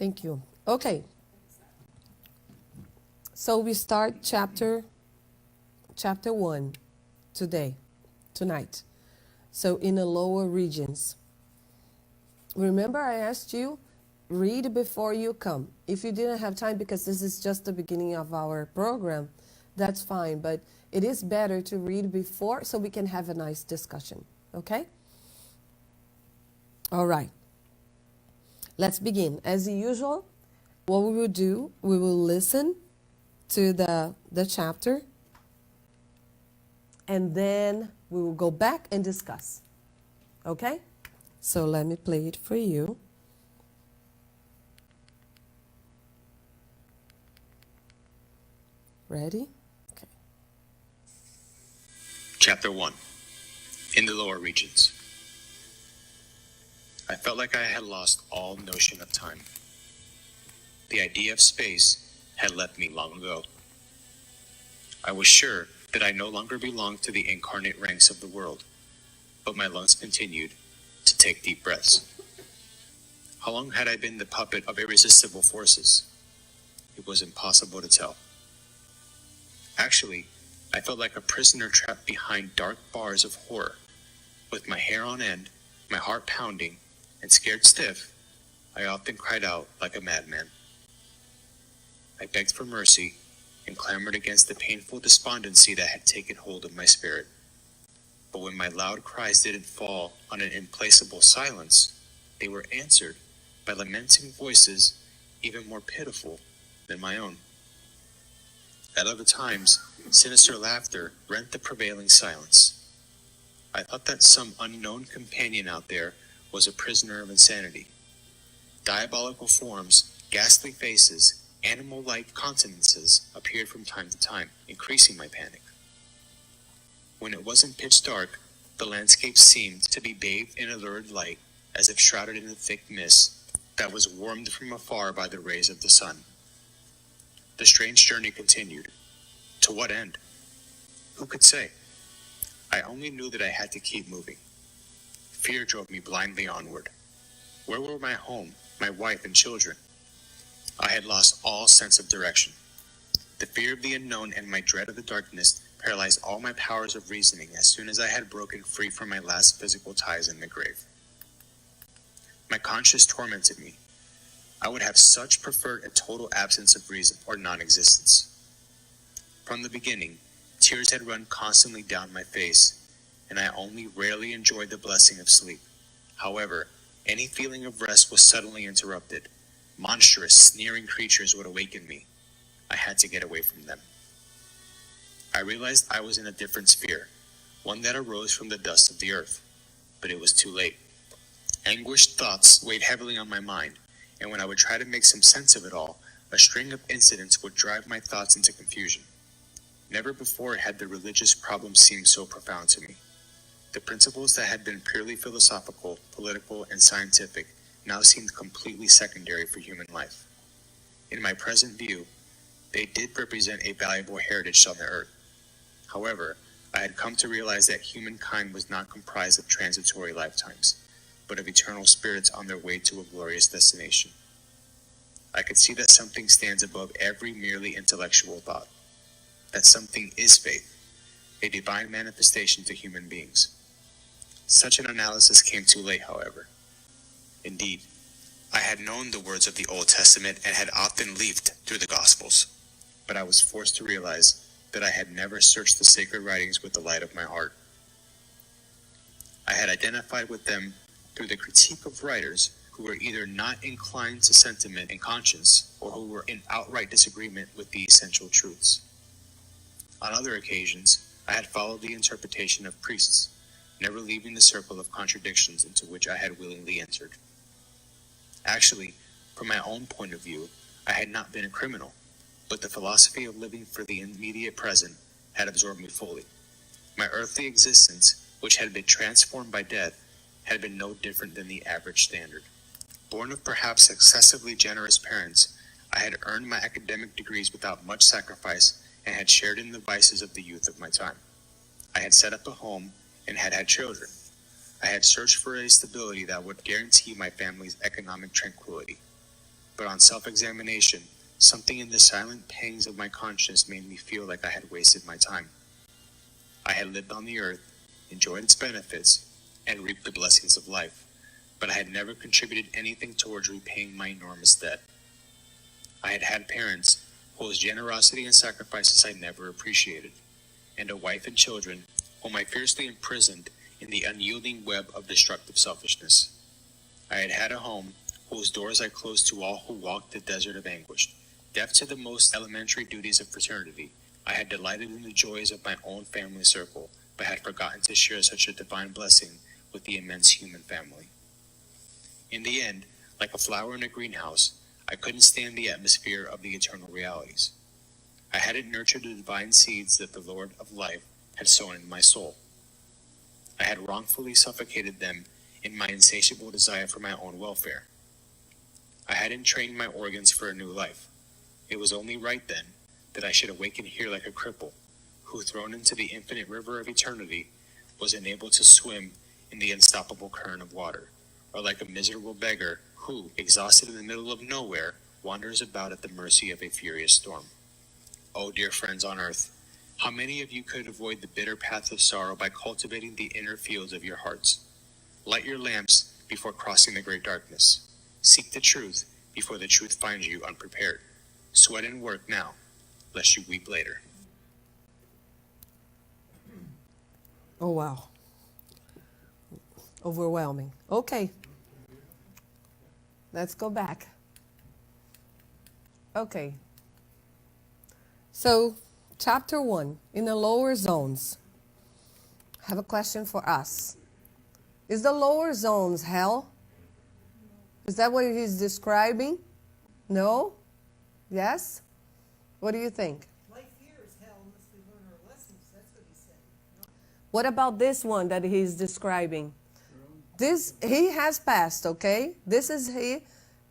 Thank you. Okay. So we start chapter 1 tonight. So in the lower regions. Remember I asked you, read before you come. If you didn't have time, because this is just the beginning of our program, that's fine. But it is better to read before so we can have a nice discussion. Okay? All right. Let's begin. As usual, what we will do, we will listen to the chapter, and then we will go back and discuss. Okay? So let me play it for you. Ready? Okay. Chapter 1. In the lower regions. I felt like I had lost all notion of time. The idea of space had left me long ago. I was sure that I no longer belonged to the incarnate ranks of the world, but my lungs continued to take deep breaths. How long had I been the puppet of irresistible forces? It was impossible to tell. Actually, I felt like a prisoner trapped behind dark bars of horror. With my hair on end, my heart pounding, and scared stiff, I often cried out like a madman. I begged for mercy and clamored against the painful despondency that had taken hold of my spirit. But when my loud cries didn't fall on an implacable silence, they were answered by lamenting voices even more pitiful than my own. At other times, sinister laughter rent the prevailing silence. I thought that some unknown companion out there was a prisoner of insanity. Diabolical forms, ghastly faces, animal-like countenances appeared from time to time, increasing my panic. When it wasn't pitch dark, the landscape seemed to be bathed in a lurid light, as if shrouded in a thick mist that was warmed from afar by the rays of the sun. The strange journey continued. To what end? Who could say? I only knew that I had to keep moving. Fear drove me blindly onward. Where were my home, my wife, and children? I had lost all sense of direction. The fear of the unknown and my dread of the darkness paralyzed all my powers of reasoning as soon as I had broken free from my last physical ties in the grave. My conscience tormented me. I would have such preferred a total absence of reason or non-existence. From the beginning, tears had run constantly down my face, and I only rarely enjoyed the blessing of sleep. However, any feeling of rest was suddenly interrupted. Monstrous, sneering creatures would awaken me. I had to get away from them. I realized I was in a different sphere, one that arose from the dust of the earth. But it was too late. Anguished thoughts weighed heavily on my mind, and when I would try to make some sense of it all, a string of incidents would drive my thoughts into confusion. Never before had the religious problem seemed so profound to me. The principles that had been purely philosophical, political, and scientific now seemed completely secondary for human life. In my present view, they did represent a valuable heritage on the earth. However, I had come to realize that humankind was not comprised of transitory lifetimes, but of eternal spirits on their way to a glorious destination. I could see that something stands above every merely intellectual thought. That something is faith, a divine manifestation to human beings. Such an analysis came too late, however. Indeed, I had known the words of the Old Testament and had often leafed through the Gospels, but I was forced to realize that I had never searched the sacred writings with the light of my heart. I had identified with them through the critique of writers who were either not inclined to sentiment and conscience, or who were in outright disagreement with the essential truths. On other occasions, I had followed the interpretation of priests, never leaving the circle of contradictions into which I had willingly entered. Actually, from my own point of view, I had not been a criminal, but the philosophy of living for the immediate present had absorbed me fully. My earthly existence, which had been transformed by death, had been no different than the average standard. Born of perhaps excessively generous parents, I had earned my academic degrees without much sacrifice and had shared in the vices of the youth of my time. I had set up a home and had had children. I had searched for a stability that would guarantee my family's economic tranquility. but on self-examination, something in the silent pangs of my conscience made me feel like I had wasted my time. I had lived on the earth, enjoyed its benefits, and reaped the blessings of life, but I had never contributed anything towards repaying my enormous debt. I had had parents whose generosity and sacrifices I never appreciated, and a wife and children whom I fiercely imprisoned in the unyielding web of destructive selfishness. I had had a home whose doors I closed to all who walked the desert of anguish. Deaf to the most elementary duties of fraternity, I had delighted in the joys of my own family circle, but had forgotten to share such a divine blessing with the immense human family. In the end, like a flower in a greenhouse, I couldn't stand the atmosphere of the eternal realities. I hadn't nurtured the divine seeds that the Lord of life had sown in my soul. I had wrongfully suffocated them in my insatiable desire for my own welfare. I hadn't trained my organs for a new life. It was only right then that I should awaken here like a cripple, who, thrown into the infinite river of eternity, was unable to swim in the unstoppable current of water, or like a miserable beggar who, exhausted in the middle of nowhere, wanders about at the mercy of a furious storm. Oh, dear friends on earth, how many of you could avoid the bitter path of sorrow by cultivating the inner fields of your hearts? Light your lamps before crossing the great darkness. Seek the truth before the truth finds you unprepared. Sweat and work now, lest you weep later. Oh, wow. Overwhelming. Okay. Let's go back. Okay. So, chapter 1, in the lower zones. I have a question for us. Is the lower zones hell? Is that what he's describing? No? Yes? What do you think? Life here is hell unless we learn our lessons. That's what he said. No? What about this one that he's describing? This, he has passed, okay? He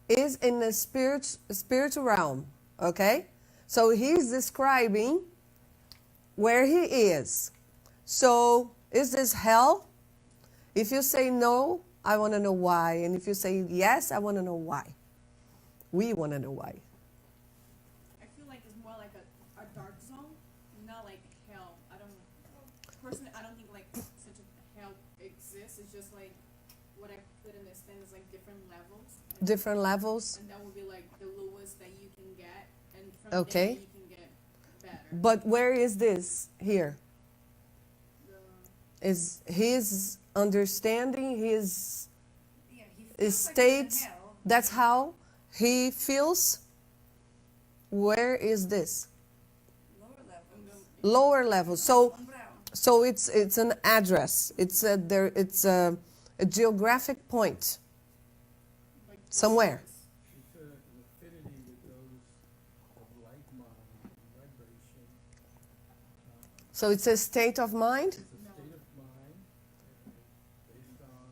is in the spiritual realm, okay? So he's describing where he is. So is this hell? If you say no, I want to know why. And if you say yes, I want to know why. We want to know why. I feel like it's more like a dark zone, not like hell. Personally, I don't think like such a hell exists. It's just like what I could understand is like different levels. Different levels? And that would be like the lowest that you can get, and from Okay. there you can get better. But where is this here? The, Is his understanding, his Yeah, he feels state, like he's in hell. that's how he feels? Where is this? Lower levels. Lower level. So On brown. so it's an address. It's a geographic point like somewhere. It's an affinity with those of like mind and vibration. So it's a state of mind. It's a state of mind based on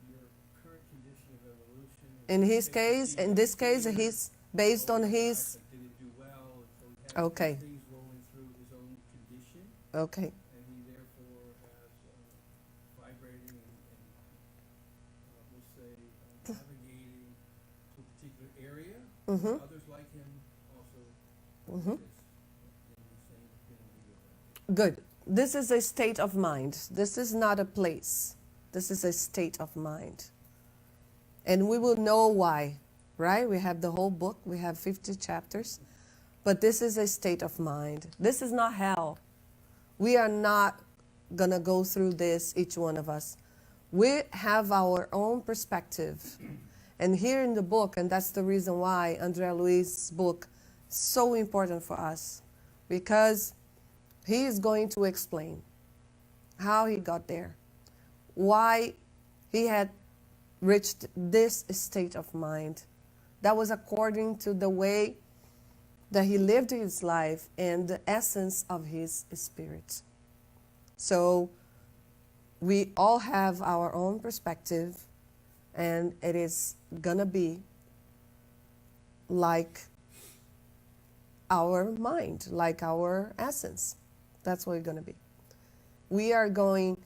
your current condition of evolution. In this case, he's based on his. Did it do well? So he has Okay. things rolling through his own condition, Okay. and he therefore has vibrating and we'll say navigating to a particular area. Mhm. Others like him also Mhm. exist in the same affinity with him. Good. This is a state of mind. This is not a place. This is a state of mind. And we will know why, right? We have the whole book. We have 50 chapters. But this is a state of mind. This is not hell. We are not going to go through this, each one of us. We have our own perspective. And here in the book, and that's the reason why Andre Luiz's book is so important for us, because he is going to explain how he got there, why he had reached this state of mind. That was according to the way that he lived his life and the essence of his spirit. So we all have our own perspective, and it is gonna be like our mind, like our essence. That's what it's gonna be. We are going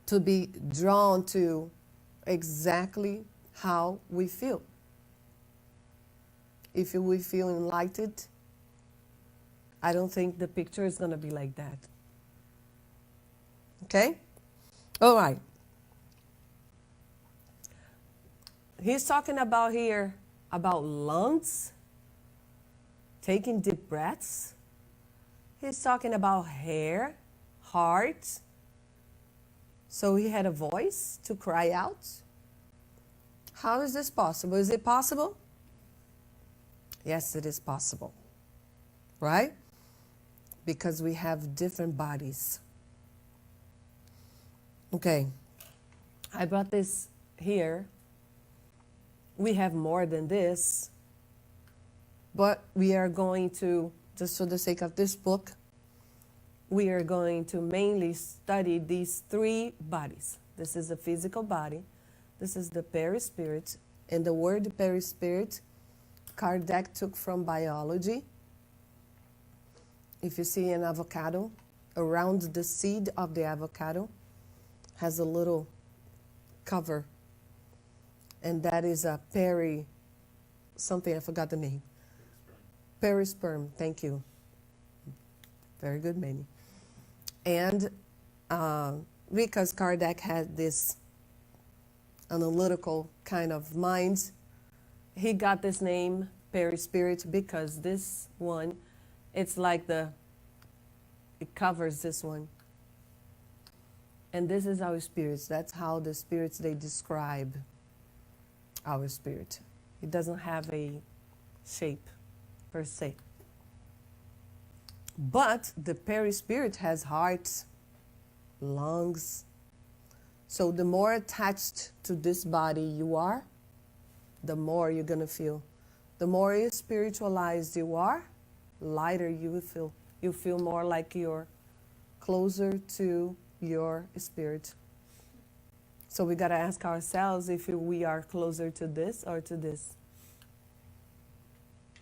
to be drawn to exactly how we feel. If we feel enlightened, I don't think the picture is going to be like that. Okay? All right. He's talking about here about lungs, taking deep breaths. He's talking about hair, heart. So he had a voice to cry out. How is this possible? Is it possible? Yes, it is possible. Right? Because we have different bodies. Okay. I brought this here. We have more than this. But we are going to, just for the sake of this book, we are going to mainly study these three bodies. This is the physical body. This is the perispirit. And the word perispirit, Kardec took from biology. If you see an avocado, around the seed of the avocado has a little cover. And that is a something, I forgot the name. Perisperm, thank you. Very good, Manny. And because Kardec had this analytical kind of mind, he got this name, perispirit, because this one, it's like it covers this one. And this is our spirits. That's how the spirits, they describe our spirit. It doesn't have a shape per se. But the perispirit has heart, lungs. So the more attached to this body you are, the more you're going to feel. The more spiritualized you are, lighter you will feel. You feel more like you're closer to your spirit. So we got to ask ourselves if we are closer to this or to this.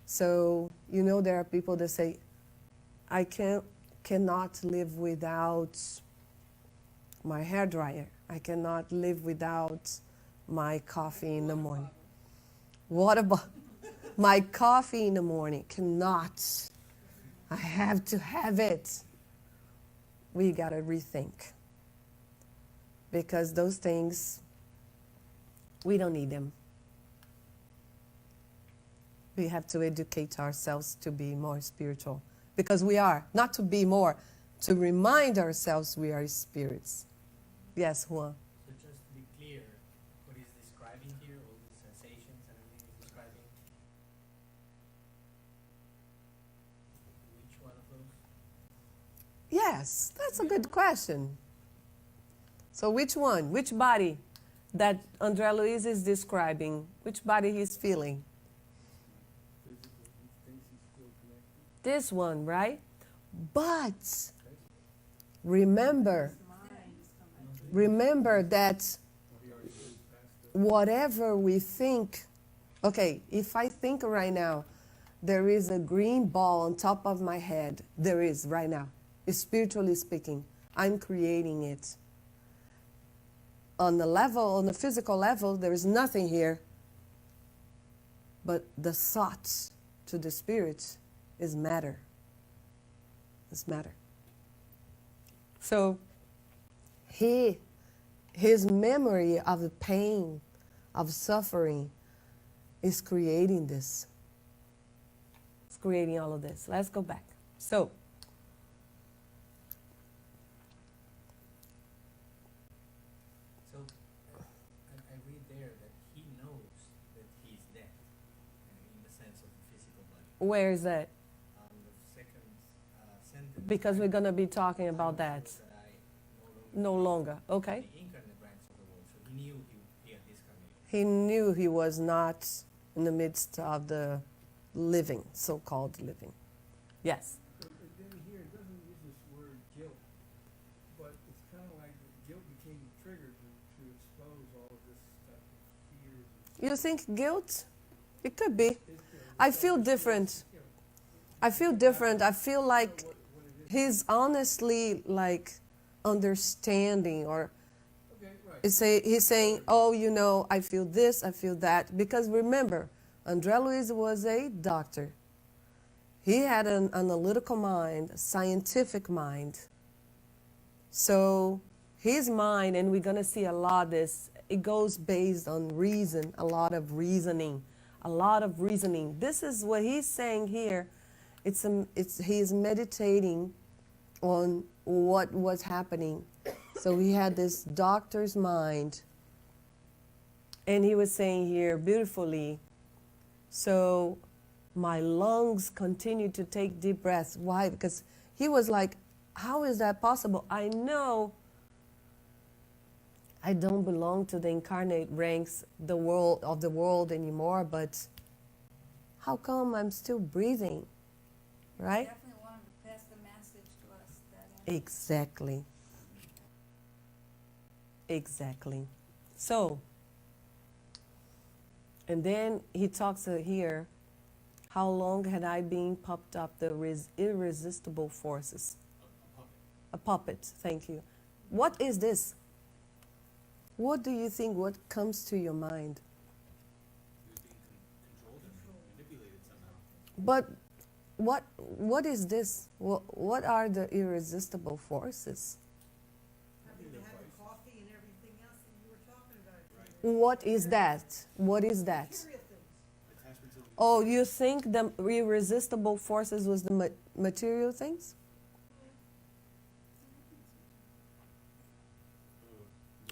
So, there are people that say, I cannot live without my hairdryer. I cannot live without my coffee in the morning. What about my coffee in the morning? Cannot. I have to have it. We got to rethink. Because those things, we don't need them. We have to educate ourselves to be more spiritual. Because we are. Not to be more. To remind ourselves we are spirits. Yes, Juan? So just to be clear, what he's describing here, all the sensations and everything he's describing, which one of those? Yes, that's a good question. So which one? Which body that Andre Luiz is describing? Which body he's feeling? Physical, he thinks he's still connected. This one, right? But remember that whatever we think, okay, if I think right now, there is a green ball on top of my head. There is right now. Spiritually speaking, I'm creating it. On the physical level, there is nothing here. But the thought to the spirit is matter. It's matter. So his memory of the pain, of suffering, is creating this. It's creating all of this. Let's go back. So I read there that he knows that he's dead, in the sense of the physical body. where is that? The second sentence. Because we're going to be talking about that. No longer. Okay. The incarnate ranks of the world, so he knew he had discarnated. He knew he was not in the midst of the living, so-called living. Yes. But then here, it doesn't use this word guilt, but it's kind of like guilt became triggered to expose all of this stuff, fears. You think guilt? It could be. I feel different. I feel different. I feel like he's honestly like understanding or Okay, right. He's saying, oh, you know, I feel this, I feel that. Because remember, Andre Luiz was a doctor. He had an analytical mind, a scientific mind. So his mind, and we're going to see a lot of this, it goes based on reason, a lot of reasoning. A lot of reasoning. This is what he's saying here. He's meditating on what was happening. So he had this doctor's mind. And he was saying here beautifully, so my lungs continued to take deep breaths. Why? Because he was like, how is that possible? I know I don't belong to the incarnate ranks of the world anymore, but how come I'm still breathing? Right? Definitely wanted to pass the message to us that Exactly. Exactly. So, and then he talks here, how long had I been pumped up the irresistible forces? A puppet, thank you. What is this? What do you think, what comes to your mind? You're being controlled and manipulated somehow. But what is this? What are the irresistible forces? Having to have the coffee and everything else that you were talking about. What is that? What is that? Material things. Attachment to the Oh, you think the irresistible forces was the material things?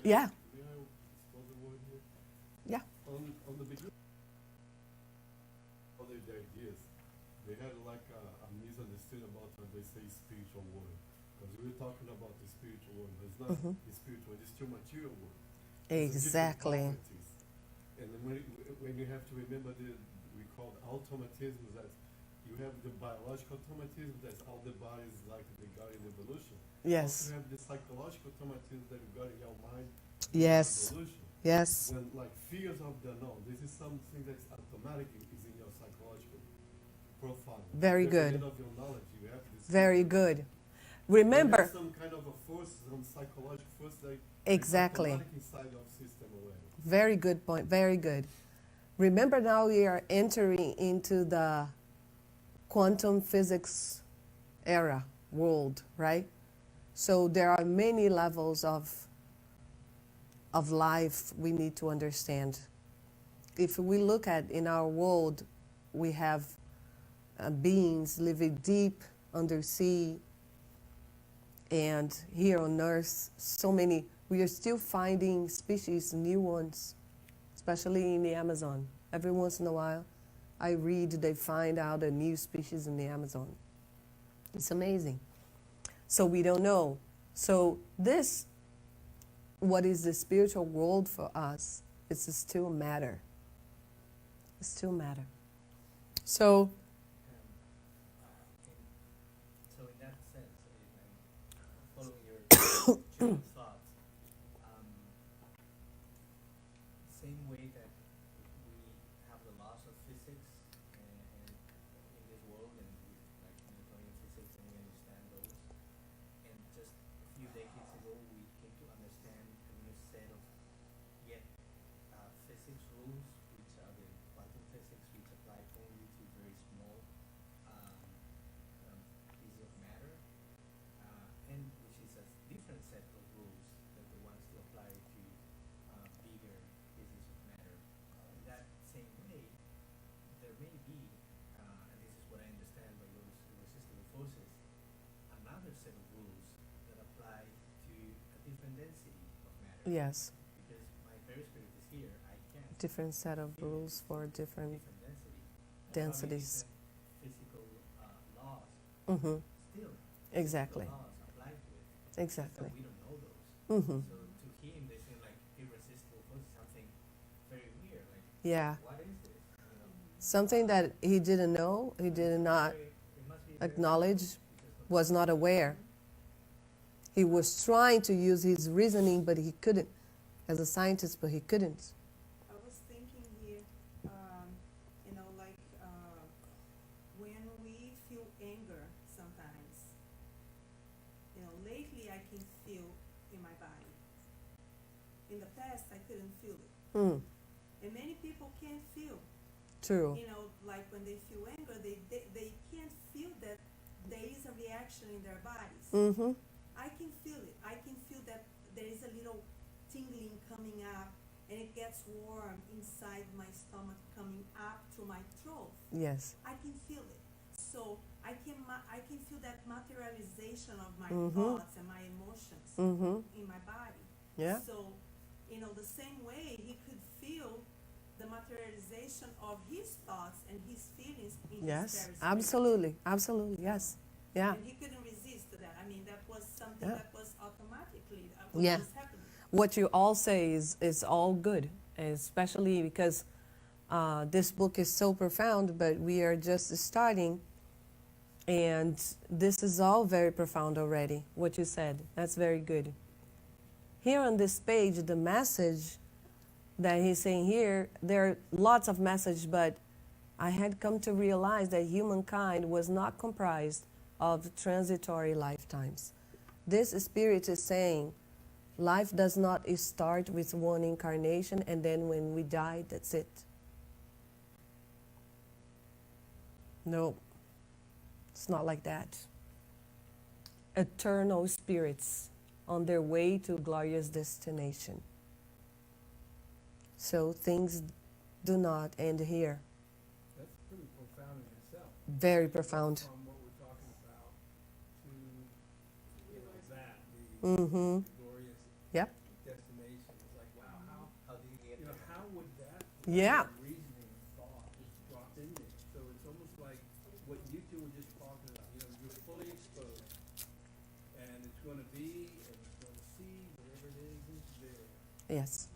Yeah. May I expose a word here? Yeah. On the beginning of their ideas, they had like a misunderstood about when they say spiritual world. Because we were talking about the spiritual world, but it's not the spiritual, it's still material world. It's a different Exactly. properties. And then when you have to remember we call automatism, that you have the biological automatism, that's all the bodies like they got in evolution. Yes. Also have the psychological automatism that you got in your mind. Yes. Evolution. Yes. When like fears of the unknown, this is something that's automatic is in your psychological profile. Very At the good. end of your knowledge, you have this. Very good. When Remember, there's some kind of a force, some psychological force that Exactly. automatic inside of system already. very good point, very good. Remember now we are entering into the quantum physics era, world, right? So there are many levels of life we need to understand. If we look at in our world, we have beings living deep undersea, and here on Earth, so many. We are still finding species, new ones, especially in the Amazon. Every once in a while, I read they find out a new species in the Amazon. It's amazing. So we don't know. So this, what is the spiritual world for us, it's still matter. It's still matter. So, So in that sense, following your train of thoughts, same way that we have the laws of physics and in this world, and we, like Newtonian physics, and we understand those. And just a few decades ago, we came to understand a new set of yet physics rules, which are the quantum physics, which apply only to very small pieces of matter, and which is a different set of rules than the ones that apply to bigger pieces of matter. In that same way, there may be, and this is what I understand by those irresistible forces, another set of rules that apply to a different density of matter. yes, Because my very spirit is here, I can different set of rules for different different density. And densities. probably different physical laws. Mm-hmm. Still, Exactly. the laws apply to it. Exactly. So we don't know those. Mm-hmm. So to him, they seem like irresistible force, something very weird. Like, Yeah. what is this? You know, Something that he didn't know, he did not it must be very acknowledge, because of was not aware. He was trying to use his reasoning, but he couldn't, as a scientist, but he couldn't. I was thinking here, like when we feel anger sometimes, lately I can feel in my body. in the past, I couldn't feel it. Mm. And many people can't feel. True. You know, like when they feel anger, they can't feel that there is a reaction in their bodies. Mm-hmm. I can feel it. I can feel that there is a little tingling coming up, and it gets warm inside my stomach, coming up to my throat. Yes. I can feel it. So I can feel that materialization of my Mhm. thoughts and my emotions Mm-hmm. in my body. Yeah. So, you know, the same way he could feel the materialization of his thoughts and his feelings in his Yes. very spirit. Absolutely. Absolutely. Yes. Yeah. And he couldn't resist to that. I mean, that was something Yeah. that was automatically what Yeah. was happening. What you all say is all good, especially because this book is so profound, but we are just starting. And this is all very profound already, what you said. That's very good. Here on this page, the message that he's saying here, there are lots of messages, but I had come to realize that humankind was not comprised of transitory lifetimes. This spirit is saying life does not start with one incarnation and then when we die, that's it. No, it's not like that. Eternal spirits on their way to glorious destination. So things do not end here. That's pretty profound in itself. Very profound. From what we're talking about to, you know, that, Mm-hmm. the glorious Yep. destination. It's like, wow, How did you get you know, there? how would that Yeah. reasoning and thought just drop in there? So it's almost like what you two were just talking about. You know, you're fully exposed, and it's going to be, and it's going to see whatever it is there. Yes.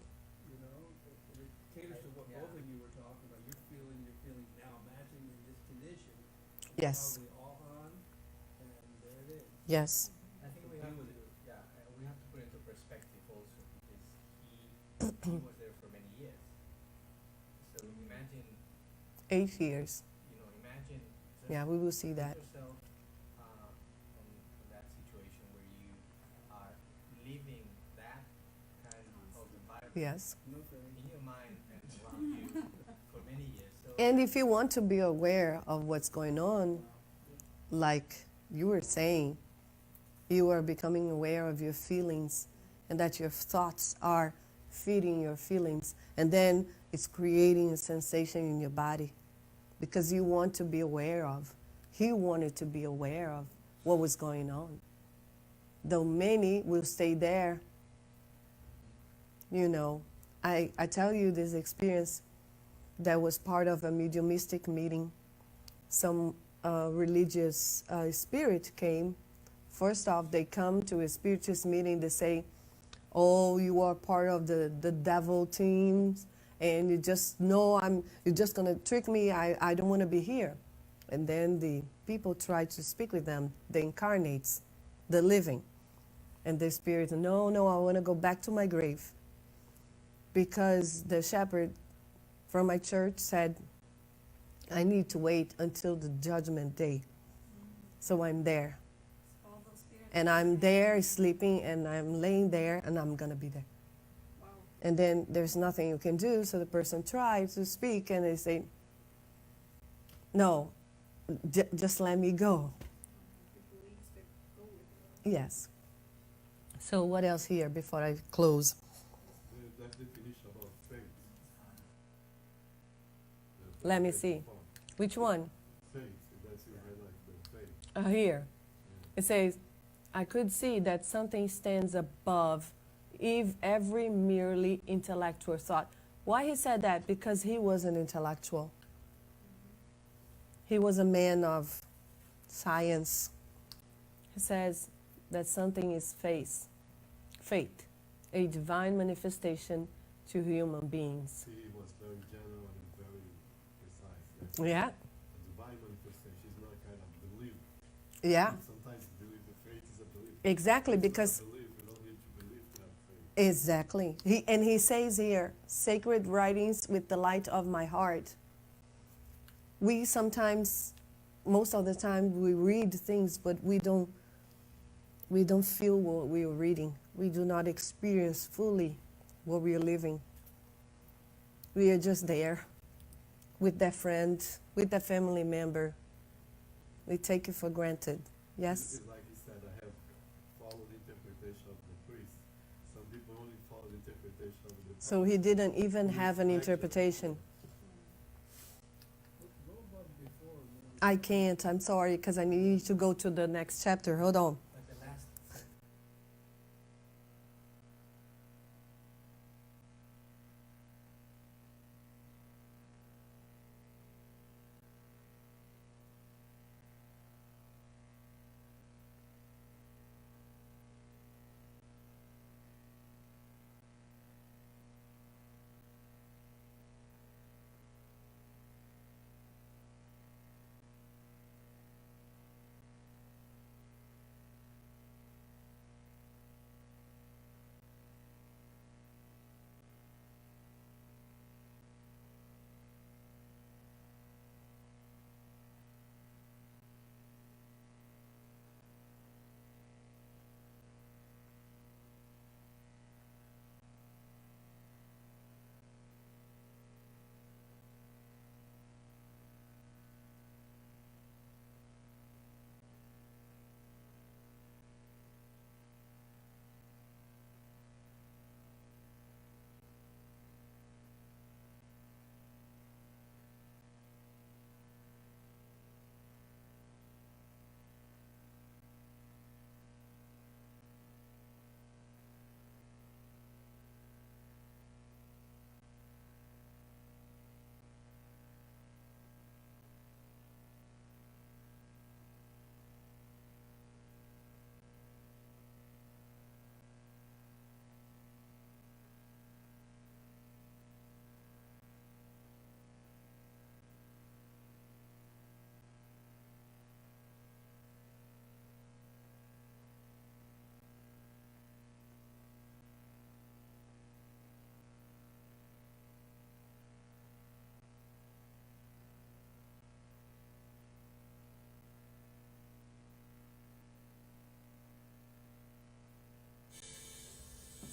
You know, it caters to what Yeah. both of you were talking about. You're feeling now. Imagine in this condition. Yes. Probably all on, and there it is. Yes. I think we He have was to, there. yeah, we have to put into perspective also because he was there for many years. So imagine, 8 years. imagine just Yeah, we will see put that. yourself on that situation where you are living that kind of environment Yes. No thanks. in your mind and around you for many years. So And if you want to be aware of what's going on, like you were saying, you are becoming aware of your feelings and that your thoughts are feeding your feelings. And then it's creating a sensation in your body because you want to be aware of. He wanted to be aware of what was going on. Though many will stay there, you know, I tell you this experience that was part of a mediumistic meeting. Some religious spirit came. First off, they come to a spiritist meeting. They say, "Oh, you are part of the devil teams, and you just know you're just gonna trick me. I don't want to be here." And then the people try to speak with them, the incarnates, the living, and the spirit, no, I want to go back to my grave, because the shepherd from my church said, I need to wait until the judgment day. So I'm there. All those spirits. And I'm there sleeping and I'm laying there and I'm going to be there. Wow. And then there's nothing you can do. So the person tries to speak and they say, no, just let me go. It believes that go with it. Yes. So what else here before I close? That definition about faith. Let me see. Which one? Faith, that's your highlight, the faith. Here. It says, I could see that something stands above every merely intellectual thought. Why he said that? Because he was an intellectual. He was a man of science. He says that something is faith, a divine manifestation to human beings. He was very general and very precise. Yes. Yeah, A divine manifestation. She's not kind of belief. yeah, Sometimes belief, the faith is a belief. exactly, If you because don't believe, you don't need to believe to have faith. exactly. He says here, sacred writings with the light of my heart. We sometimes, most of the time, we read things, but we don't feel what we are reading. We do not experience fully what we are living. We are just there with that friend, with that family member. We take it for granted. Yes? Like he said, I have followed the interpretation of the priest. Some people only follow the interpretation of the So he didn't even have an interpretation. Go above before, you know. I can't. I'm sorry, because I need to go to the next chapter. Hold on. Like the last sentence.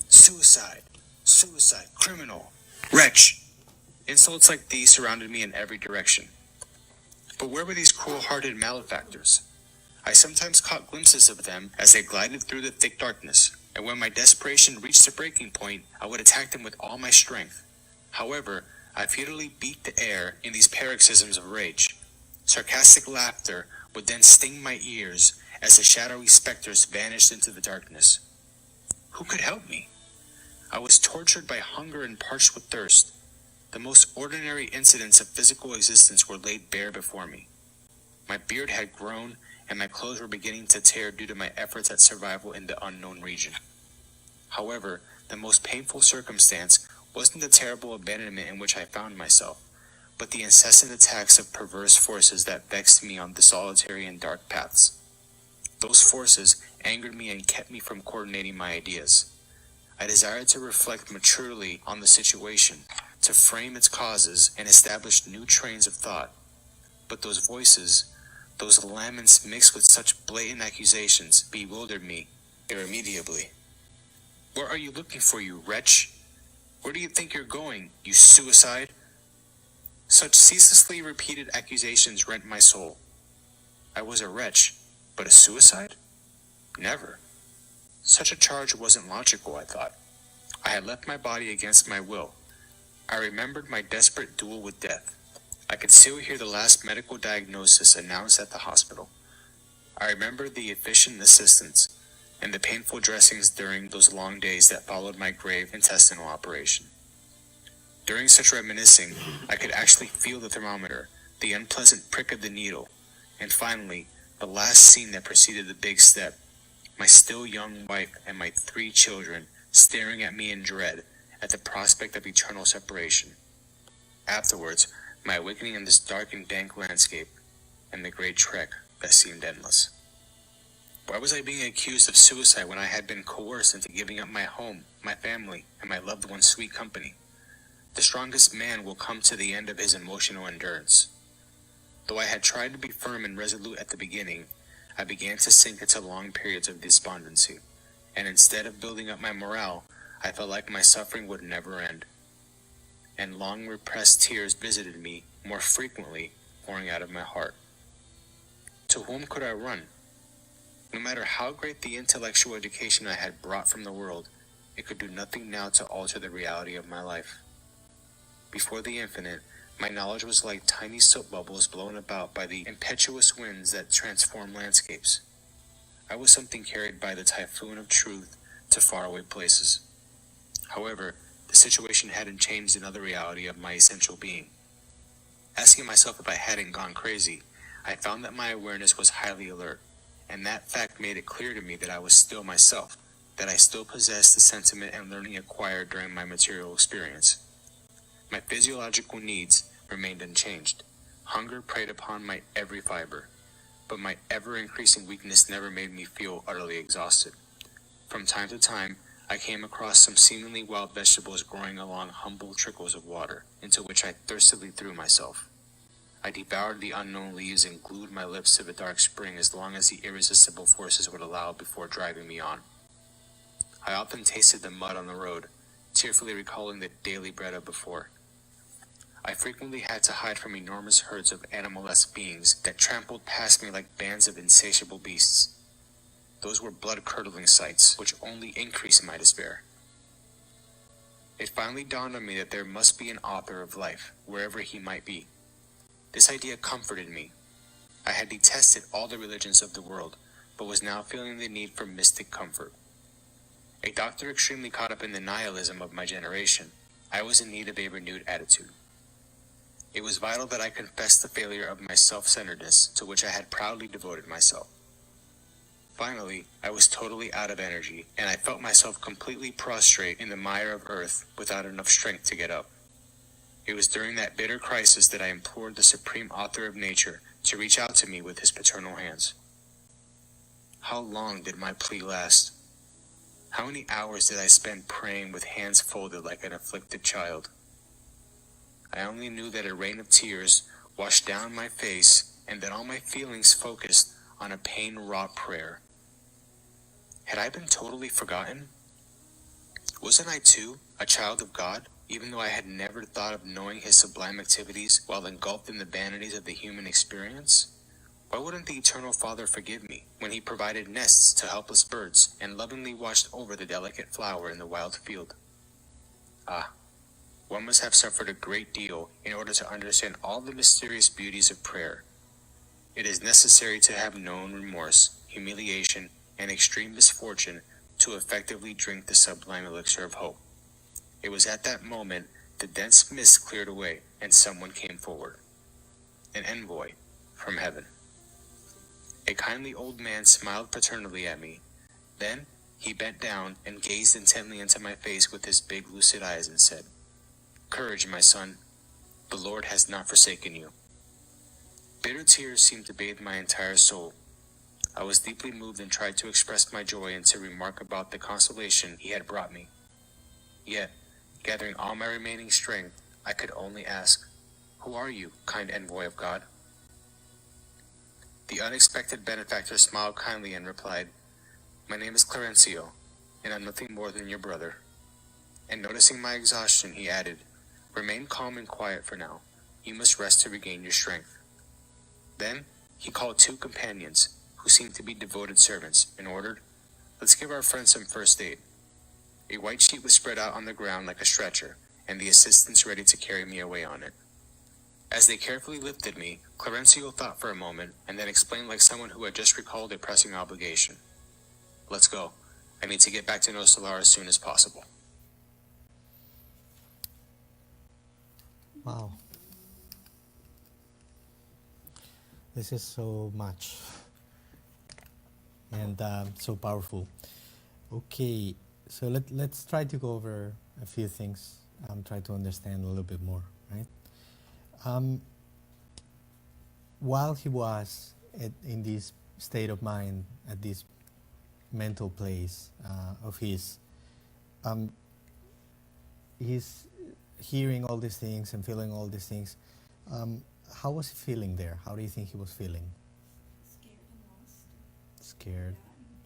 Suicide, suicide, criminal, wretch. Insults like these surrounded me in every direction. But where were these cruel-hearted malefactors? I sometimes caught glimpses of them as they glided through the thick darkness, and when my desperation reached a breaking point, I would attack them with all my strength. However, I futilely beat the air in these paroxysms of rage. Sarcastic laughter would then sting my ears as the shadowy specters vanished into the darkness. Who could help me? I was tortured by hunger and parched with thirst. The most ordinary incidents of physical existence were laid bare before me. My beard had grown, and my clothes were beginning to tear due to my efforts at survival in the unknown region. However, the most painful circumstance wasn't the terrible abandonment in which I found myself, but the incessant attacks of perverse forces that vexed me on the solitary and dark paths. Those forces angered me and kept me from coordinating my ideas. I desired to reflect maturely on the situation, to frame its causes and establish new trains of thought. But those voices, those laments mixed with such blatant accusations, bewildered me irremediably. What are you looking for, you wretch? Where do you think you're going, you suicide? Such ceaselessly repeated accusations rent my soul. I was a wretch, but a suicide? Never. Such a charge wasn't logical, I thought. I had left my body against my will. I remembered my desperate duel with death. I could still hear the last medical diagnosis announced at the hospital. I remembered the efficient assistance and the painful dressings during those long days that followed my grave intestinal operation. During such reminiscing, I could actually feel the thermometer, the unpleasant prick of the needle, and finally, the last scene that preceded the big step, my still young wife and my 3 children staring at me in dread at the prospect of eternal separation. Afterwards, my awakening in this dark and dank landscape, and the great trek that seemed endless. Why was I being accused of suicide when I had been coerced into giving up my home, my family, and my loved one's sweet company? The strongest man will come to the end of his emotional endurance. Though I had tried to be firm and resolute at the beginning, I began to sink into long periods of despondency, and instead of building up my morale, I felt like my suffering would never end, and long repressed tears visited me more frequently, pouring out of my heart. To whom could I run? No matter how great the intellectual education I had brought from the world, it could do nothing now to alter the reality of my life. Before the infinite, my knowledge was like tiny soap bubbles blown about by the impetuous winds that transform landscapes. I was something carried by the typhoon of truth to faraway places. However, the situation hadn't changed another reality of my essential being. Asking myself if I hadn't gone crazy, I found that my awareness was highly alert, and that fact made it clear to me that I was still myself, that I still possessed the sentiment and learning acquired during my material experience. My physiological needs remained unchanged. Hunger preyed upon my every fiber, but my ever-increasing weakness never made me feel utterly exhausted. From time to time, I came across some seemingly wild vegetables growing along humble trickles of water, into which I thirstily threw myself. I devoured the unknown leaves and glued my lips to the dark spring as long as the irresistible forces would allow before driving me on. I often tasted the mud on the road, tearfully recalling the daily bread of before. I frequently had to hide from enormous herds of animalesque beings that trampled past me like bands of insatiable beasts. Those were blood-curdling sights, which only increased my despair. It finally dawned on me that there must be an author of life, wherever he might be. This idea comforted me. I had detested all the religions of the world, but was now feeling the need for mystic comfort. A doctor extremely caught up in the nihilism of my generation, I was in need of a renewed attitude. It was vital that I confess the failure of my self-centeredness, to which I had proudly devoted myself. Finally, I was totally out of energy, and I felt myself completely prostrate in the mire of earth without enough strength to get up. It was during that bitter crisis that I implored the supreme author of nature to reach out to me with his paternal hands. How long did my plea last? How many hours did I spend praying with hands folded like an afflicted child? I only knew that a rain of tears washed down my face and that all my feelings focused on a pain-wrought prayer. Had I been totally forgotten? Wasn't I too a child of God, even though I had never thought of knowing his sublime activities while engulfed in the vanities of the human experience? Why wouldn't the Eternal Father forgive me when he provided nests to helpless birds and lovingly watched over the delicate flower in the wild field? Ah, one must have suffered a great deal in order to understand all the mysterious beauties of prayer. It is necessary to have known remorse, humiliation, and extreme misfortune to effectively drink the sublime elixir of hope. It was at that moment the dense mist cleared away and someone came forward. An envoy from heaven. A kindly old man smiled paternally at me. Then he bent down and gazed intently into my face with his big lucid eyes and said, "Courage, my son. The Lord has not forsaken you." Bitter tears seemed to bathe my entire soul. I was deeply moved and tried to express my joy and to remark about the consolation he had brought me. Yet, gathering all my remaining strength, I could only ask, "Who are you, kind envoy of God?" The unexpected benefactor smiled kindly and replied, "My name is Clarencio, and I'm nothing more than your brother." And noticing my exhaustion, he added, "Remain calm and quiet for now. You must rest to regain your strength." Then he called two companions, who seemed to be devoted servants, and ordered, "Let's give our friend some first aid." A white sheet was spread out on the ground like a stretcher, and the assistants ready to carry me away on it. As they carefully lifted me, Clarencio thought for a moment, and then explained like someone who had just recalled a pressing obligation. "Let's go. I need to get back to Nosso Lar as soon as possible." Wow. This is so much and so powerful. Okay, so let's try to go over a few things, try to understand a little bit more, right? While he was in this state of mind, at this mental place of his, he's hearing all these things and feeling all these things. How was he feeling there? How do you think he was feeling? Scared and lost. Scared,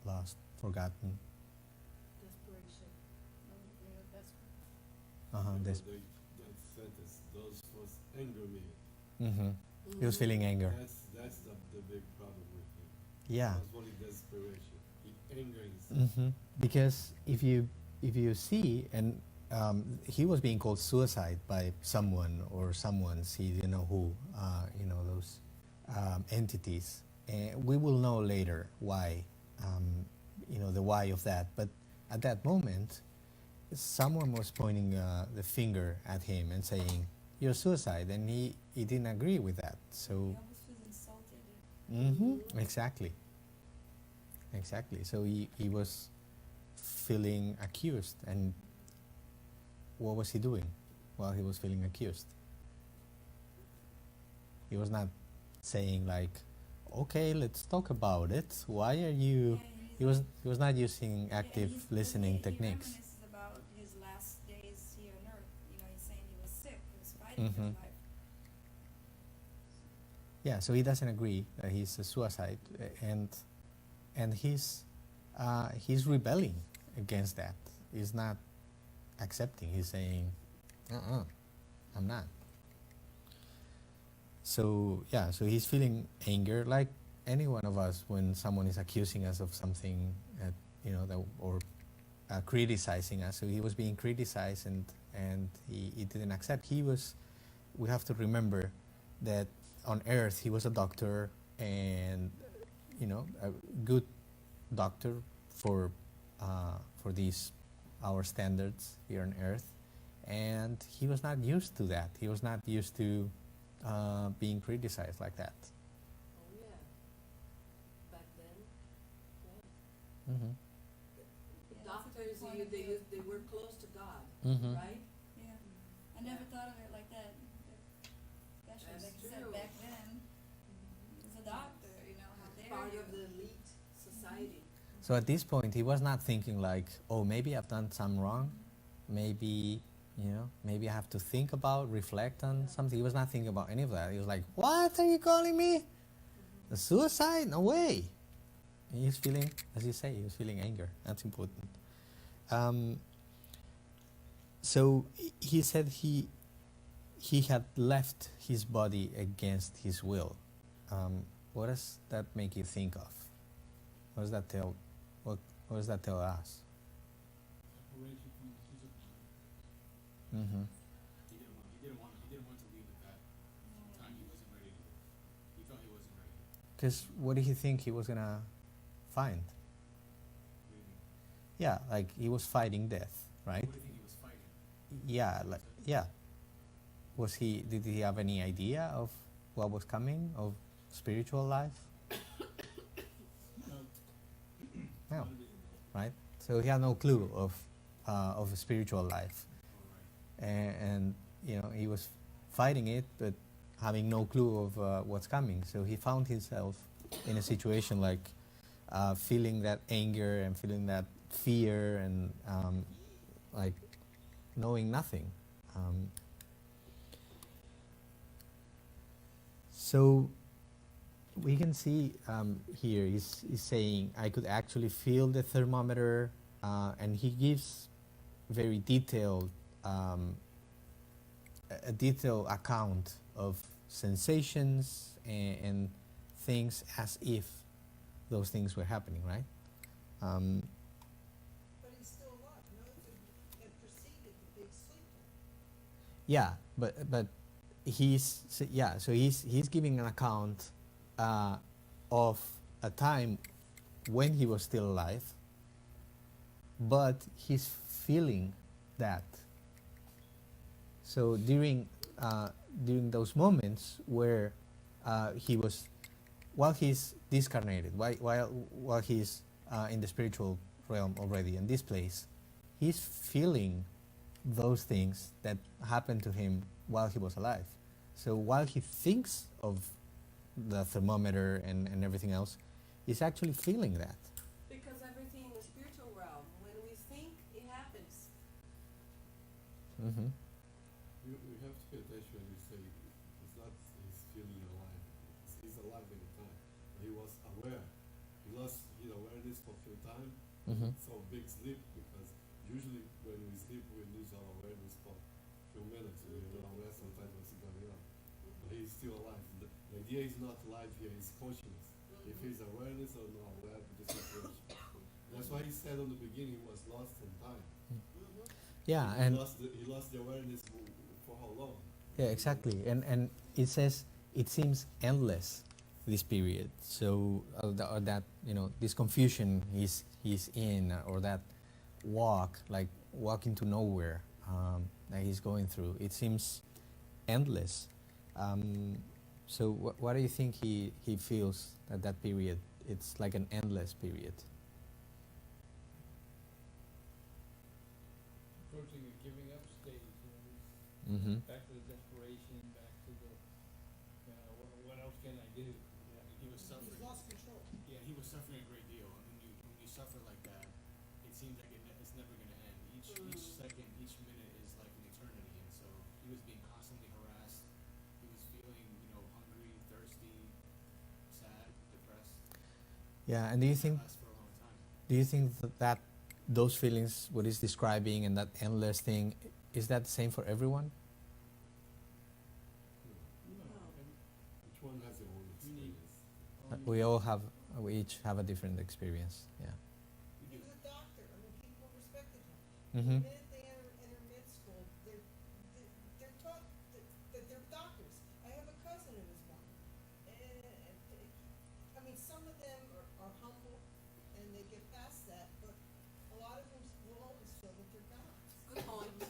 lost, forgotten. Desperation. Because that sentence, those was anger me. He was feeling anger. That's the big problem with him. Yeah. It was only desperation. He anger himself. Because if you see, and he was being called suicide by someone or someone's, he didn't know who, those entities. And we will know later why, the why of that. But at that moment, someone was pointing the finger at him and saying, "You're suicide," and he didn't agree with that. So. He almost was insulted. Exactly. So he was feeling accused, and what was he doing while he was feeling accused? He was not saying like, "Okay, let's talk about it. Why are you?" He was not using active listening techniques. He reminisces about his last days here on Earth. He's saying he was sick. He was fighting for his life. Yeah, so he doesn't agree that he's a suicide, and he's rebelling against that. He's not accepting. He's saying, I'm not. So yeah, so he's feeling anger like any one of us when someone is accusing us of something, or criticizing us. So he was being criticized, and he didn't accept. We have to remember that on Earth he was a doctor, and a good doctor for these our standards here on Earth, and he was not used to that. He was not used to being criticized like that. Oh yeah. Back then, doctors, they were close to God, right? Yeah. I never thought of it like that. Especially, like you said, back then, he was a doctor, how dare Part you? of the elite society. So at this point, he was not thinking like, "Oh, maybe I've done some wrong. Maybe, maybe I have to think about, reflect on something." He was not thinking about any of that. He was like, "What are you calling me? A suicide? No way." And he's feeling, as you say, he was feeling anger. That's important. So he said he had left his body against his will. What does that make you think of? What does that tell? What does that tell us? Separation from the physical body. Mm-hmm. He didn't want to leave at that time. He wasn't ready to. He felt he wasn't ready. Because what did he think he was gonna find? Yeah, like he was fighting death, right? What do you think he was fighting? Yeah, did he have any idea of what was coming, of spiritual life? No, right? So he had no clue of a spiritual life, and he was fighting it, but having no clue of what's coming. So he found himself in a situation like feeling that anger and feeling that fear and like knowing nothing. So we can see here he's saying, "I could actually feel the thermometer," and he gives very detailed a detailed account of sensations and things as if those things were happening, right? But he's still alive. It preceded the big sleeper. Yeah, but so he's giving an account of a time when he was still alive, but he's feeling that. So during those moments where while he's discarnated, while he's in the spiritual realm already in this place, he's feeling those things that happened to him while he was alive. So while he thinks of the thermometer and everything else, he's actually feeling that. Because everything in the spiritual realm, when we think, it happens. Mm-hmm. We have to pay attention when you say it's not he's feeling alive. He's alive at the time. But he was aware. He lost his awareness for a few time. Mm-hmm. So big sleep, because usually when we sleep we lose our awareness for thermometer, so you know where sometimes what's going on. But he's still alive. The idea is not life here, it's consciousness. If he's awareness or not aware of the situation. That's why he said on the beginning he was lost in time. Yeah, He and lost the awareness for how long? yeah, exactly. And it says it seems endless, this period. So or that this confusion he's in, or that walk, like walk into nowhere, that he's going through. It seems endless. So what do you think he feels at that period? It's like an endless period. Approaching a giving up stage, Mm-hmm. back to the desperation, back to the, what else can I do? Yeah, he was suffering. He's lost control. Yeah, he was suffering a great deal. And when you suffer like that, it seems like it's never going to end. Each second, each minute is like an eternity. And so he was being constantly harassed. He was feeling, hungry, thirsty, sad, depressed. Yeah, and do you think That lasts for a long time. that those feelings, what he's describing, and that endless thing, is that the same for everyone? Each one has their own experience. We each have a different experience. Yeah. He was a doctor. I mean, people respected him. Mm-hmm. The minute they enter med school, they're taught that they're doctors. I have a cousin who was one. And I mean, some of them are humble and they get past that, but a lot of them will always feel that they're gods. Good point.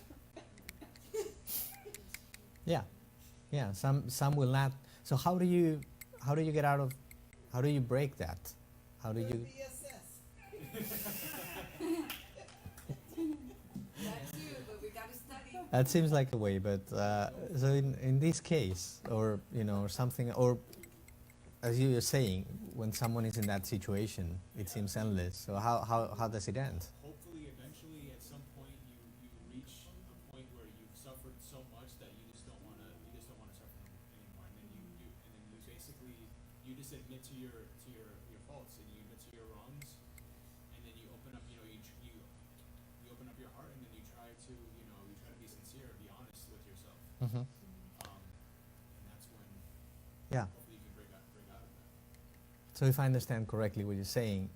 Yeah, yeah. Some will not. So how do you get out of? How do you break that? How do Go to you? BSS. That's you, but we gotta study. That seems like a way, but so in this case, or or something, or as you were saying, when someone is in that situation, it seems endless. So how does it end? Hopefully, eventually, at some point, you reach a point where you've suffered so much that you just don't want to suffer anymore, and then you basically just admit to your faults, and you admit to your wrongs, and then you open up you open up your heart, and then you try to be sincere, be honest with yourself, Mm-hmm. and that's when Yeah. hopefully you can break out of that. So if I understand correctly, what you're saying,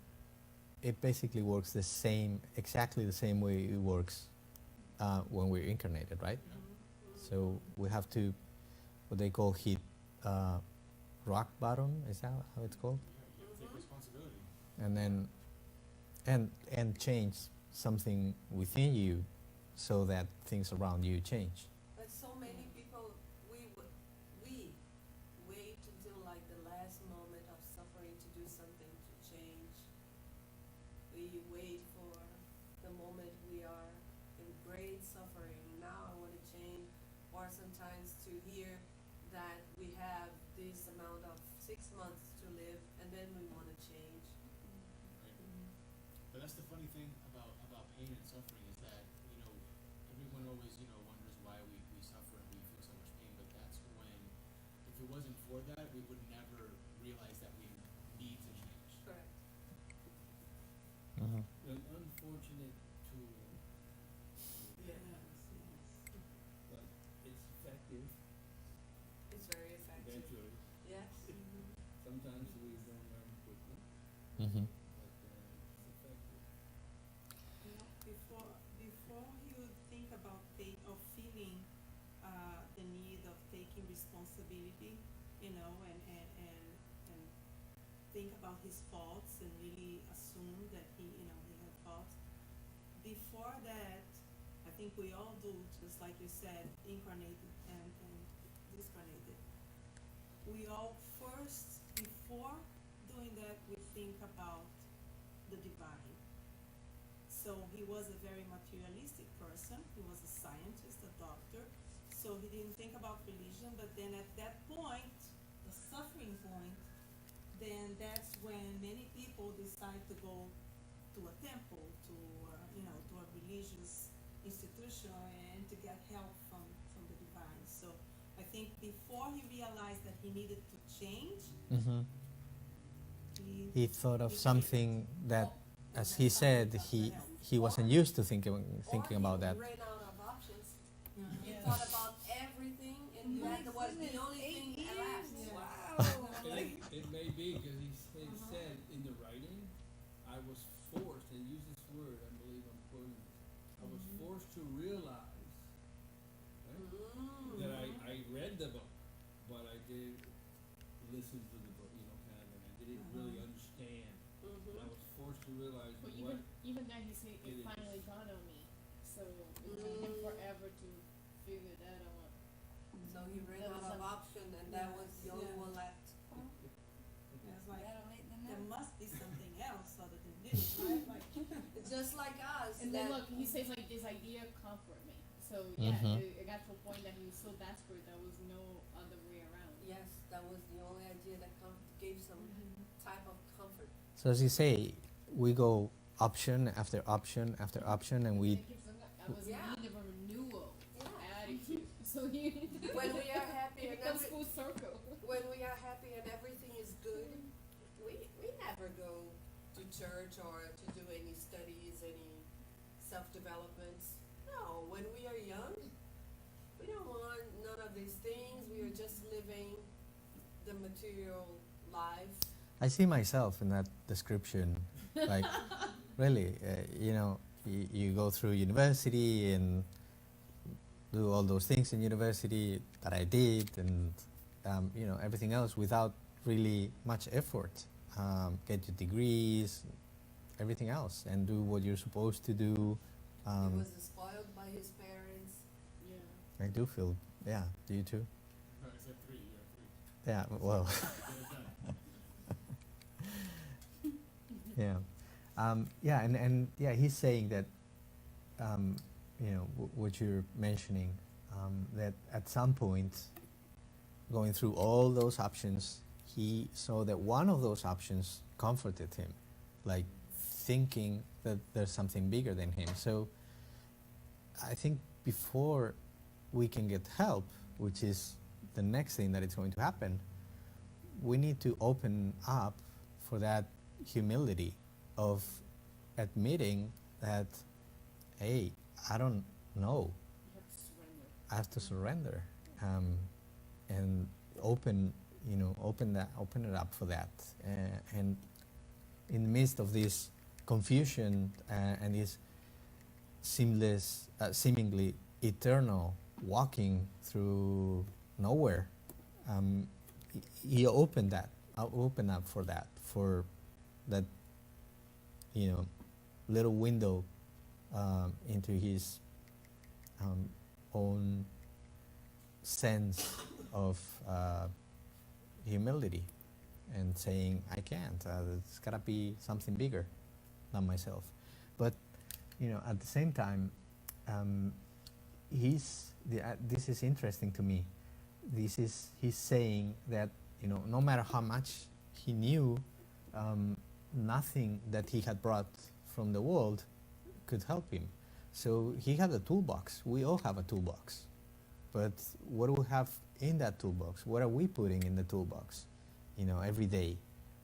it basically works exactly the same way it works when we're incarnated, right? So we have to, what they call hit rock bottom. Is that how it's called? You have to take responsibility. And then, and change something within you, so that things around you change. But so many people, we wait until like the last moment of suffering to do something to change. We wait for the moment we are in great suffering. Now I want to change, or sometimes to hear that we have this amount of 6 months to live, and then we want to change. Right? But that's the funny thing about pain and suffering, is that everyone always wonders why we suffer and we feel so much pain. But that's when, if it wasn't for that, we would never realize that we need to change. Correct. Mm-hmm. An unfortunate tool, Yes. but it's effective It's very effective. eventually. Yes. Sometimes we don't learn quickly, Mm-hmm. but it's effective. You know, before you think about feeling the need of taking responsibility, and think about his faults and really assume that he had faults. Before that, I think we all do, just like you said, incarnated and discarnated. We all first, before doing that, we think about the divine. So he was a very materialistic person. He was a scientist, a doctor. So he didn't think about religion, but then at that point, the suffering point, then that's when many people decide to go to a temple, to a religious institution, and to get help from the divine. So I think before he realized that he needed to change, Mm-hmm. he He thought of something that, as he said, he wasn't used to thinking about that. Or he ran out of options. Yeah. He thought about everything, and that was the only thing left. Wow. It may be, because he said in the writing, I was forced, and use this word, I believe I'm quoting this, I was forced to realize, right, that I read the book, but I did listen to the book, kind of, and I didn't really understand. And I was forced to realize But what even then, he said it finally dawned on me. So it took him forever to figure that out. So he ran out of option, and that was the only one left. It's like, Better late than there never. must be something else other than this, right? Like, It's just like us. And then look, he says like this idea comfort me. So yeah, it got to a point that he was so desperate there was no other way around. Yes, that was the only idea that gave some type of comfort. So as you say, we go option after option after option, and we I was in need of a renewal attitude. So When we are happy it and becomes full circle. when we are happy and everything is good, we never go to church or to do any studies, any self-developments. No, when we are young, we don't want none of these things. We are just living the material life. I see myself in that description. Like, really, you go through university and do all those things in university that I did, and everything else without really much effort. Get your degrees, everything else, and do what you're supposed to do. He was spoiled by his parents. Yeah. I do feel, yeah. Do you too? Except 3, you're 3. Yeah. Well. Yeah. Yeah, and yeah, he's saying that, what you're mentioning, that at some point, going through all those options, he saw that one of those options comforted him, like thinking that there's something bigger than him. So I think before we can get help, which is the next thing that is going to happen, we need to open up for that humility of admitting that, hey, I don't know. You have to surrender. I have to surrender, and open it up for that. And in the midst of this confusion and this seemingly eternal walking through nowhere, he opened up for that, little window into his own sense of humility, and saying, I can't, it's got to be something bigger than myself. But at the same time, this is interesting to me. He's saying that no matter how much he knew, nothing that he had brought from the world could help him. So he had a toolbox. We all have a toolbox. But what do we have in that toolbox? What are we putting in the toolbox? Every day.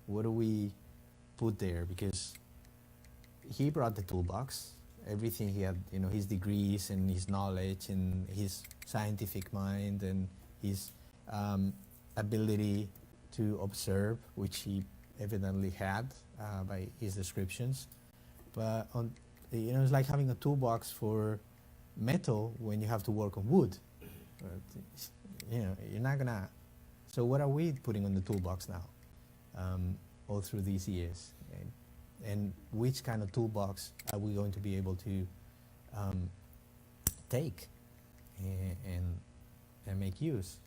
What do we put there? Because he brought the toolbox. Everything he had, his degrees and his knowledge and his scientific mind and his ability to observe, which he evidently had by his descriptions. But it's like having a toolbox for metal when you have to work on wood. You're not gonna. So what are we putting on the toolbox now, all through these years, and which kind of toolbox are we going to be able to take and make use?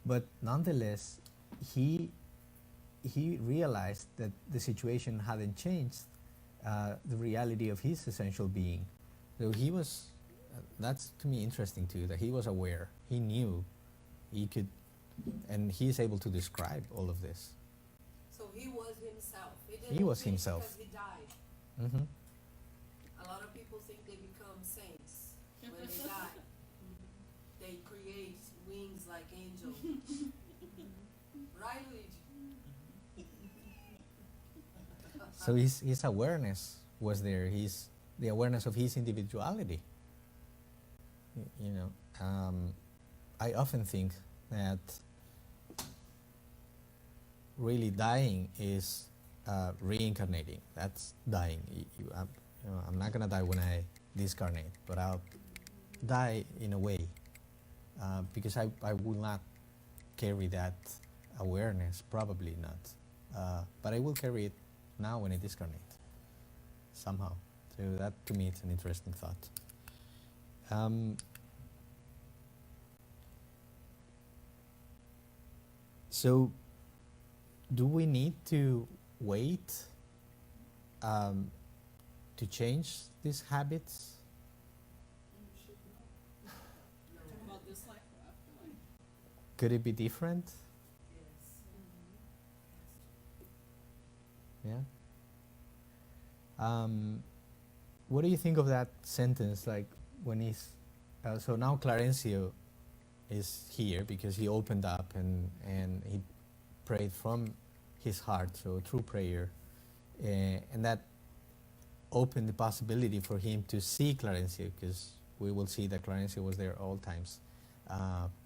But nonetheless, he realized that the situation hadn't changed the reality of his essential being. So he was. That's to me interesting too. That he was aware. He knew. He could, and he is able to describe all of this. So he was himself. He was himself. Because he died. Mm-hmm. A lot of people think they become saints when they die. They create wings like angels. Right, Luigi? So his awareness was there. The awareness of his individuality. I often think that really dying is reincarnating. That's dying. I'm not gonna die when I discarnate, but I'll die in a way because I will not carry that awareness, probably not. But I will carry it now when I discarnate, somehow. So that, to me, it's an interesting thought. So, do we need to wait to change these habits? About this life or afterlife? Could it be different? Yes. Yeah. What do you think of that sentence? Like when he's so now Clarencio is here because he opened up and he prayed from his heart, so through prayer, and that opened the possibility for him to see Clarencio, because we will see that Clarencio was there all times,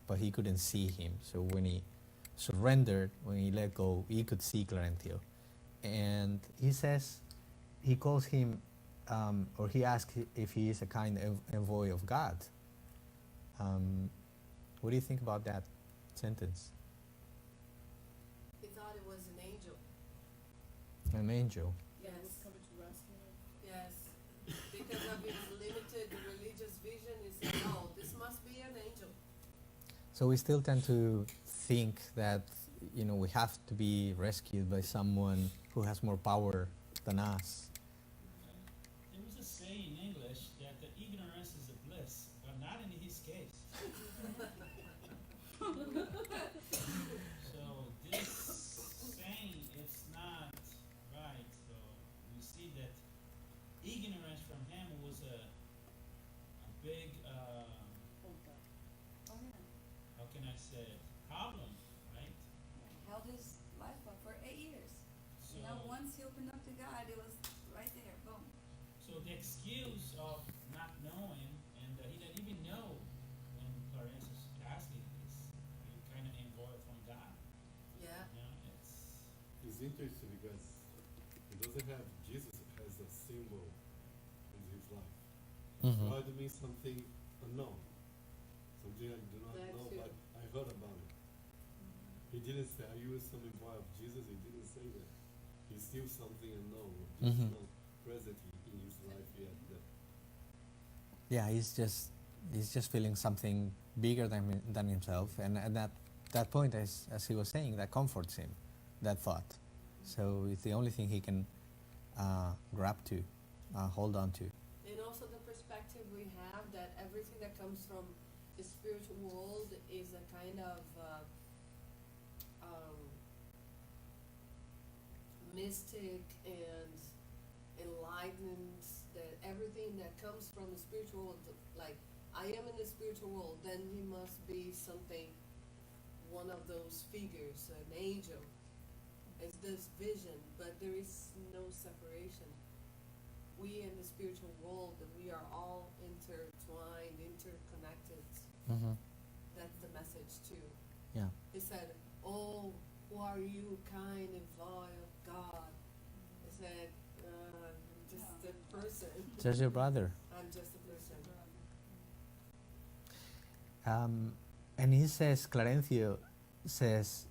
but he couldn't see him. So when he surrendered, when he let go, he could see Clarencio. And he says, he calls him, or he asks if he is a kind envoy of God. What do you think about that sentence? He thought it was an angel. An angel. Yes. Coming to rescue him. Yes. Because of his limited religious vision, he said, "Oh, this must be an angel." So we still tend to think that, we have to be rescued by someone who has more power than us. There was a saying in English that the ignorance is a bliss, but not in his case. So this saying it's not right. So we see that ignorance from him was a big Oh yeah. how can I say it, problem, right? Held his life up for 8 years. So Now once he opened up to God, it was right there, boom. so the excuse of not knowing, and he didn't even know when Clarence is asking this, he kind of involved from God. Yeah. It's interesting because he doesn't have Jesus as a symbol in his life. Mm-hmm. God means something unknown, something I do not That know, too. but I heard about it. He didn't say, "Are you some envoy of Jesus?" He didn't say that. He's still something unknown, just Mhm. not present in his life yet. Yeah, he's just feeling something bigger than himself, and at that point, as he was saying, that comforts him, that thought. So it's the only thing he can grab to, hold on to. And also the perspective we have that everything that comes from the spiritual world is a kind of mystic and enlightened, that everything that comes from the spiritual world, like I am in the spiritual world, then he must be something, one of those figures, an angel. It's this vision, but there is no separation. We in the spiritual world, we are all intertwined, interconnected. Mm-hmm. That's the message too. Yeah. He said, "Oh, who are you, kind and vile of God?" He said, "I'm just a person. Just your brother. I'm just a person." And he says, Clarencio says,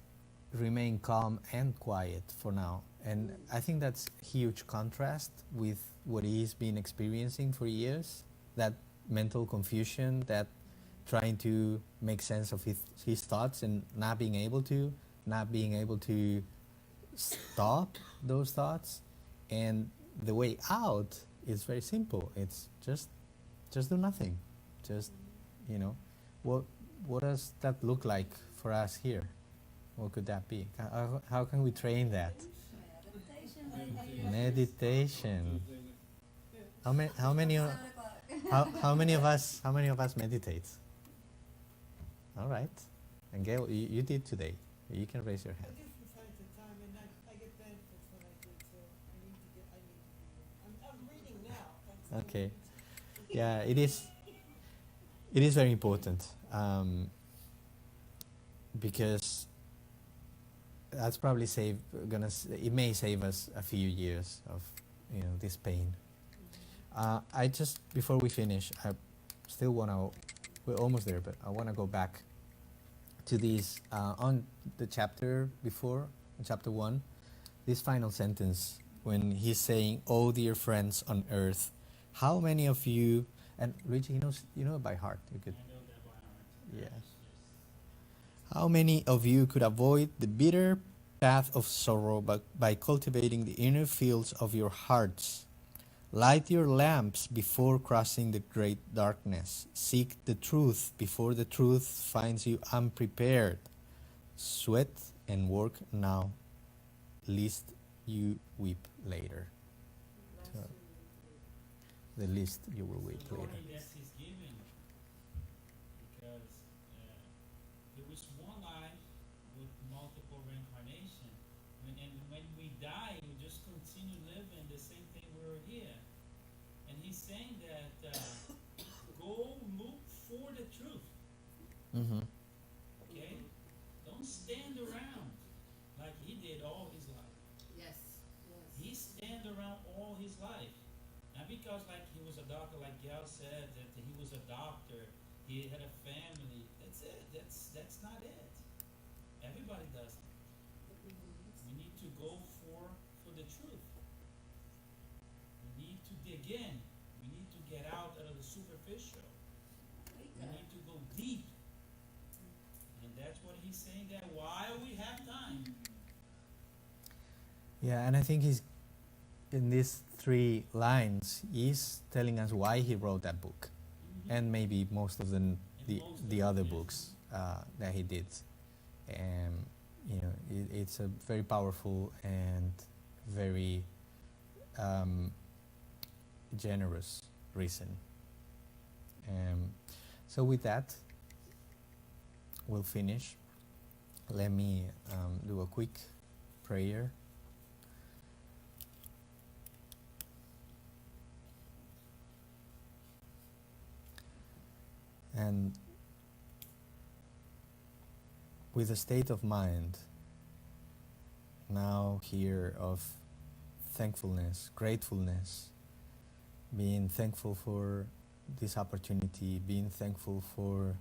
remain calm and quiet for now. And I think that's huge contrast with what he's been experiencing for years, that mental confusion, that trying to make sense of his thoughts and not being able to stop those thoughts. And the way out is very simple. It's just do nothing. Just, what does that look like for us here? What could that be? How can we train that? Meditation. How many of us meditate? All right. And Gail, you did today. You can raise your hand. I do from time to time, and I get benefits when I do too. I need to do. I'm reading now. That's Okay. Yeah, it is very important. because that's probably it may save us a few years of this pain. I just, before we finish, I still want to, we're almost there, but I want to go back to these on the chapter before, in chapter 1, this final sentence when he's saying, "Oh dear friends on earth, how many of you," and Richie, you know it by heart. You could, I know that by heart. yeah. Yes. How many of you could avoid the bitter path of sorrow by cultivating the inner fields of your hearts? Light your lamps before crossing the great darkness. Seek the truth before the truth finds you unprepared. Sweat and work now, lest you weep later. So, the least you will weep later. That's his giving, because there is one life with multiple reincarnation, and when we die, we just continue living the same thing we were here. And he's saying that go look for the truth. Mm-hmm. Okay, don't stand around like he did all his life. Yes, yes. He stand around all his life. Not because like he was a doctor, like Gail said, that he was a doctor, he had a family. That's it. That's not it. Everybody does it. We need to go for the truth. We need to dig in. We need to get out of the superficial. We need to go deep. And that's what he's saying, that while we have time. Yeah, and I think he's in these 3 lines, he's telling us why he wrote that book, and maybe most of the other books that he did. And it's a very powerful and very generous reason. So with that, we'll finish. Let me do a quick prayer. And with a state of mind now here of thankfulness, gratefulness, being thankful for this opportunity, being thankful for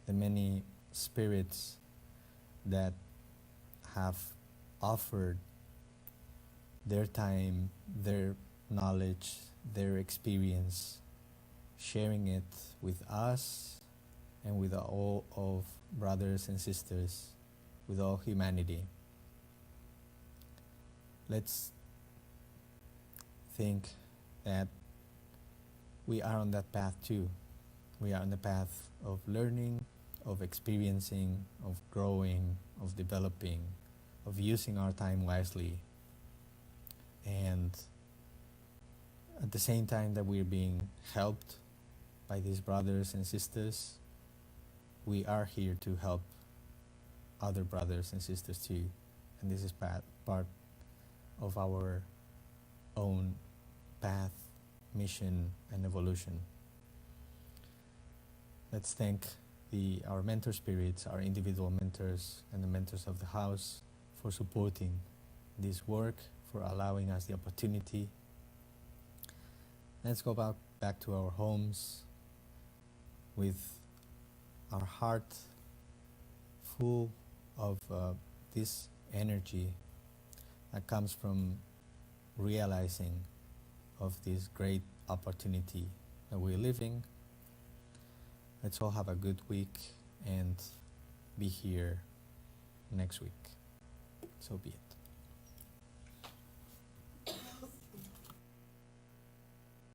the many spirits that have offered their time, their knowledge, their experience, sharing it with us and with all of brothers and sisters, with all humanity. Let's think that we are on that path too. We are on the path of learning, of experiencing, of growing, of developing, of using our time wisely. And at the same time that we're being helped by these brothers and sisters, we are here to help other brothers and sisters too. And this is part of our own path, mission, and evolution. Let's thank our mentor spirits, our individual mentors, and the mentors of the house for supporting this work, for allowing us the opportunity. Let's go back to our homes with our heart full of this energy that comes from realizing of this great opportunity that we're living. Let's all have a good week and be here next week. So be it.